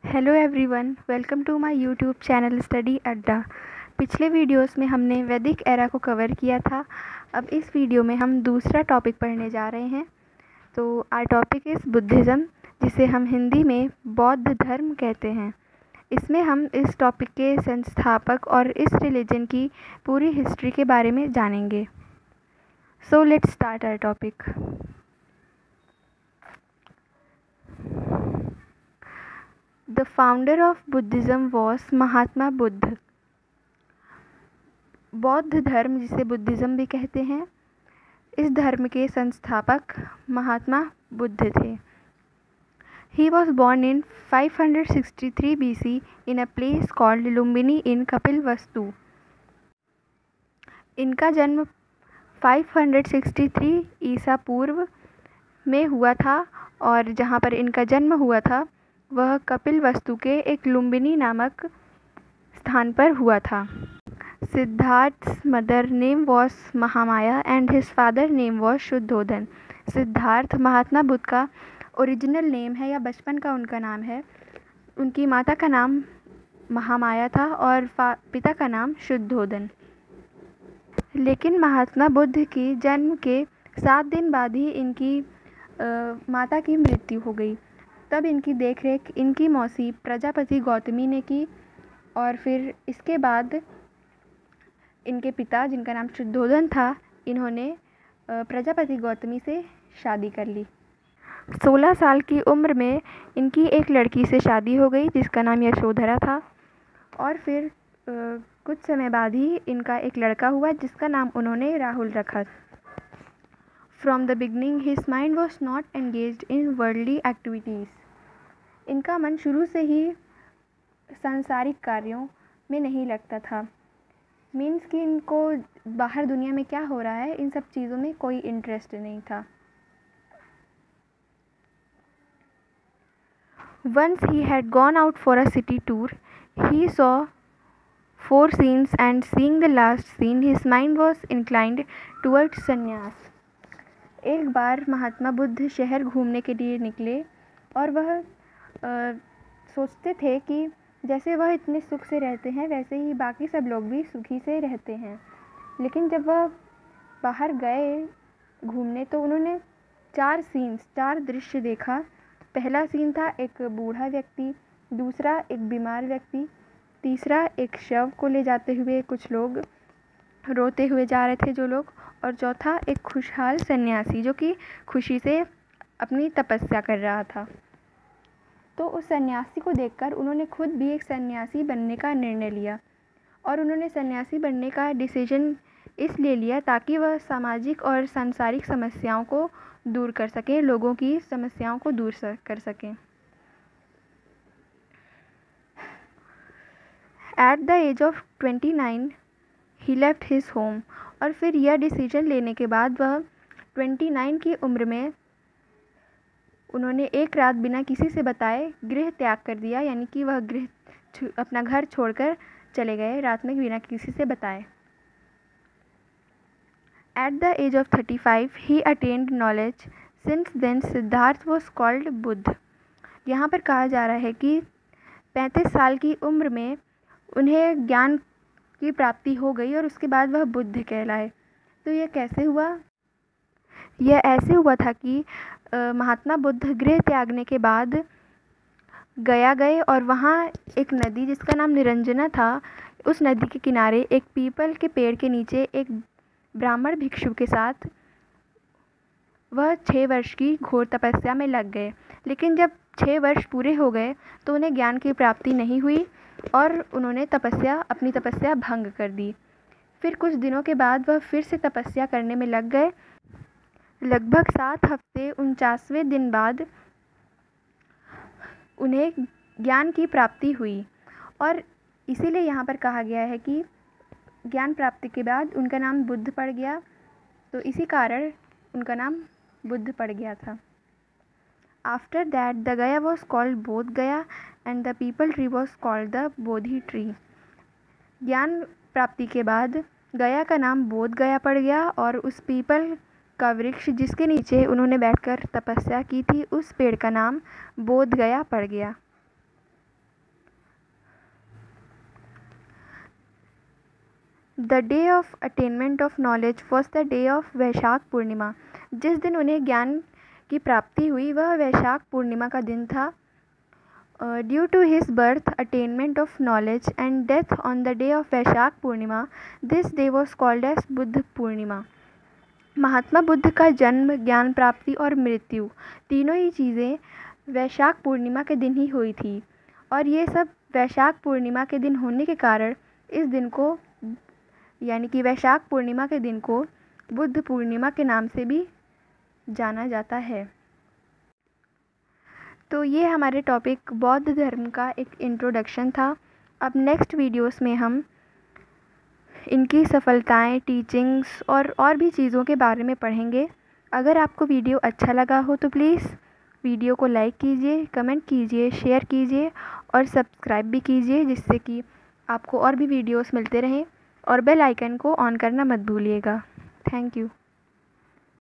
Hello everyone, welcome to my YouTube channel study Adda. पिछले videos में हमने वैदिक एरा को कवर किया था। अब इस वीडियो में हम दूसरा टॉपिक पढ़ने जा रहे हैं। तो आर टॉपिक इज़ बुद्धिज़्म, जिसे हम हिंदी में बौद्ध धर्म कहते हैं। इसमें हम इस टॉपिक के संस्थापक और इस रिलीजन की पूरी हिस्ट्री के बारे में जानेंगे। So let's start our topic. The founder of Buddhism was Mahatma Buddha. बौद्ध धर्म, जिसे बुद्धिज़्म भी कहते हैं, इस धर्म के संस्थापक महात्मा बुद्ध थे। He was born in 563 BC in a place called Lumbini in Kapilvastu. इनका जन्म 563 ईसा पूर्व में हुआ था और जहाँ पर इनका जन्म हुआ था वह कपिलवस्तु के एक लुम्बिनी नामक स्थान पर हुआ था। सिद्धार्थ's mother name was Mahamaya and his father name was Shuddhodana. Siddharth महात्मा बुद्ध का ओरिजिनल नेम है या बचपन का उनका नाम है। उनकी माता का नाम महामाया था और पिता का नाम शुद्धोधन। लेकिन महात्मा बुद्ध की जन्म के 7 दिन बाद ही इनकी माता की मृत्यु हो गई। तब इनकी देखरेख इनकी मौसी प्रजापति गौतमी ने की और फिर इसके बाद इनके पिता, जिनका नाम शुद्धोधन था, इन्होंने प्रजापति गौतमी से शादी कर ली। 16 साल की उम्र में इनकी एक लड़की से शादी हो गई जिसका नाम यशोधरा था और फिर कुछ समय बाद ही इनका एक लड़का हुआ जिसका नाम उन्होंने राहुल रखा। From the beginning, his mind was not engaged in worldly activities. इनका मन शुरू से ही सांसारिक कार्यों में नहीं लगता था। मीन्स कि इनको बाहर दुनिया में क्या हो रहा है इन सब चीज़ों में कोई इंटरेस्ट नहीं था। Once he had gone out for a city tour, he saw 4 scenes and seeing the last scene, his mind was inclined towards संन्यास। एक बार महात्मा बुद्ध शहर घूमने के लिए निकले और वह सोचते थे कि जैसे वह इतने सुख से रहते हैं वैसे ही बाकी सब लोग भी सुखी से रहते हैं। लेकिन जब वह बाहर गए घूमने तो उन्होंने 4 दृश्य देखा। पहला सीन था एक बूढ़ा व्यक्ति, दूसरा एक बीमार व्यक्ति, तीसरा एक शव को ले जाते हुए कुछ लोग रोते हुए जा रहे थे जो लोग, और चौथा एक खुशहाल सन्यासी जो कि खुशी से अपनी तपस्या कर रहा था। तो उस सन्यासी को देखकर उन्होंने खुद भी एक सन्यासी बनने का निर्णय लिया और उन्होंने सन्यासी बनने का डिसीजन इसलिए लिया ताकि वह सामाजिक और सांसारिक समस्याओं को दूर कर सकें, लोगों की समस्याओं को दूर कर सकें। At the age of 29 he left his home. और फिर यह डिसीजन लेने के बाद वह 29 की उम्र में उन्होंने एक रात बिना किसी से बताए गृह त्याग कर दिया, यानी कि वह अपना घर छोड़कर चले गए रात में बिना किसी से बताए। At the age of 35 he attained knowledge. Since then Siddhartha was called Buddha. यहाँ पर कहा जा रहा है कि 35 साल की उम्र में उन्हें ज्ञान की प्राप्ति हो गई और उसके बाद वह बुद्ध कहलाए। तो यह कैसे हुआ? यह ऐसे हुआ था कि महात्मा बुद्ध गृह त्यागने के बाद गया गए और वहाँ एक नदी जिसका नाम निरंजना था, उस नदी के किनारे एक पीपल के पेड़ के नीचे एक ब्राह्मण भिक्षु के साथ वह 6 वर्ष की घोर तपस्या में लग गए। लेकिन जब 6 वर्ष पूरे हो गए तो उन्हें ज्ञान की प्राप्ति नहीं हुई और उन्होंने अपनी तपस्या भंग कर दी। फिर कुछ दिनों के बाद वह फिर से तपस्या करने में लग गए। लगभग 7 हफ्ते 49वें दिन बाद उन्हें ज्ञान की प्राप्ति हुई और इसीलिए यहाँ पर कहा गया है कि ज्ञान प्राप्ति के बाद उनका नाम बुद्ध पड़ गया। तो इसी कारण उनका नाम बुद्ध पड़ गया था। आफ्टर दैट द गया वॉज कॉल्ड बोध गया and the people tree was called the Bodhi tree. ज्ञान प्राप्ति के बाद गया का नाम बोध गया पड़ गया और उस पीपल का वृक्ष जिसके नीचे उन्होंने बैठकर तपस्या की थी उस पेड़ का नाम बोध गया पड़ गया। The day of attainment of knowledge was the day of Vaishakh Purnima. जिस दिन उन्हें ज्ञान की प्राप्ति हुई वह वैशाख पूर्णिमा का दिन था। Due to his birth, attainment of knowledge and death on the day of Vaishakh Purnima, this day was called as Buddha Purnima. Mahatma Buddha का जन्म, ज्ञान प्राप्ति और मृत्यु तीनों ही चीज़ें वैशाख पूर्णिमा के दिन ही हुई थी, और ये सब वैशाख पूर्णिमा के दिन होने के कारण इस दिन को, यानी कि वैशाख पूर्णिमा के दिन को, बुद्ध पूर्णिमा के नाम से भी जाना जाता है। तो ये हमारे टॉपिक बौद्ध धर्म का एक इंट्रोडक्शन था। अब नेक्स्ट वीडियोस में हम इनकी सफलताएं, टीचिंग्स और भी चीज़ों के बारे में पढ़ेंगे। अगर आपको वीडियो अच्छा लगा हो तो प्लीज़ वीडियो को लाइक कीजिए, कमेंट कीजिए, शेयर कीजिए और सब्सक्राइब भी कीजिए, जिससे कि आपको और भी वीडियोस मिलते रहें, और बेल आइकन को ऑन करना मत भूलिएगा। Thank you.